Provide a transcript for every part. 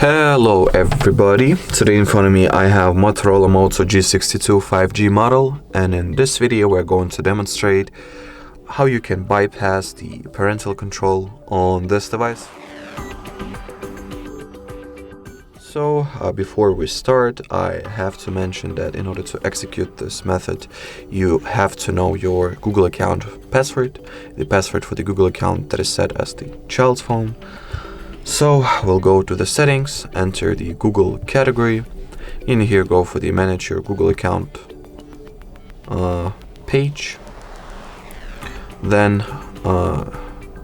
Hello everybody, today in front of me I have Motorola Moto G62 5G model, and in this video we're going to demonstrate how you can bypass the parental control on this device. So before we start, I have to mention that in order to execute this method you have to know your Google account password, the password for the Google account that is set as the child's phone. So we'll go to the settings, enter the Google category. In here go for the manage your Google account page. Then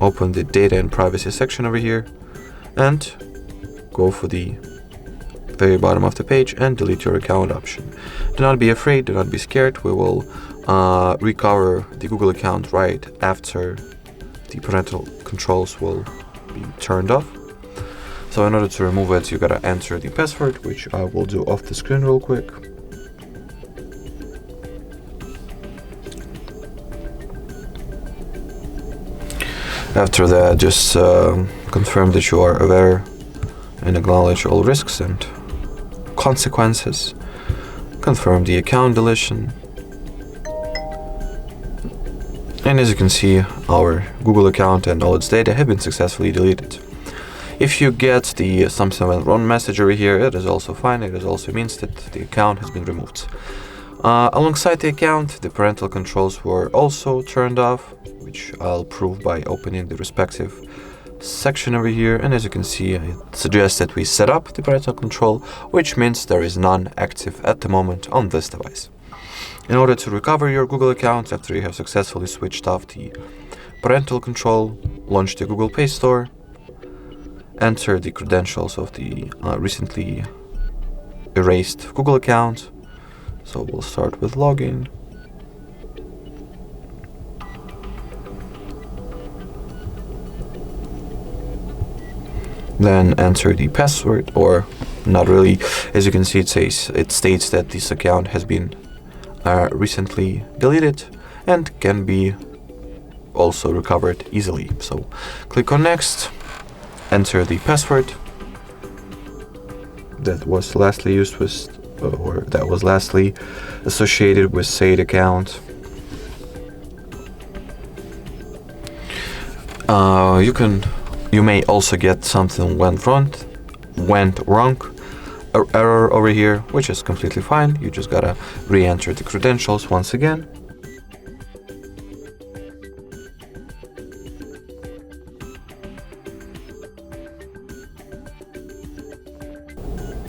open the data and privacy section over here and go for the very bottom of the page and delete your account option. Do not be afraid, do not be scared. We will recover the Google account right after the parental controls will be turned off. So in order to remove it, you gotta enter the password, which I will do off the screen real quick. After that, just confirm that you are aware and acknowledge all risks and consequences. Confirm the account deletion. And as you can see, our Google account and all its data have been successfully deleted. If you get the something went wrong message over here, it is also fine. It also means that the account has been removed. Alongside the account, the parental controls were also turned off, which I'll prove by opening the respective section over here. And as you can see, it suggests that we set up the parental control, which means there is none active at the moment on this device. In order to recover your Google account after you have successfully switched off the parental control, launch the Google Play Store. Enter the credentials of the recently erased Google account. So we'll start with login. Then enter the password, or not really. As you can see, it states that this account has been recently deleted and can be also recovered easily. So click on next. Enter the password that was lastly used with, or that was lastly associated with said account. You may also get something went wrong error over here, which is completely fine. You just gotta re-enter the credentials once again.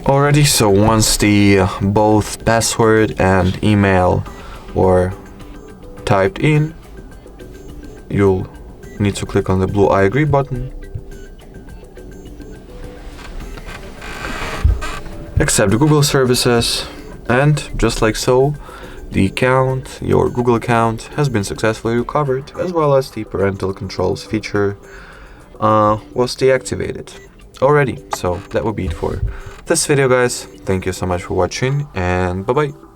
Alrighty, so once the both password and email were typed in, you'll need to click on the blue I agree button, accept Google services, and just like so, the account, your Google account, has been successfully recovered, as well as the parental controls feature was deactivated. Alrighty, so that would be it for this video, guys. Thank you so much for watching, and bye bye.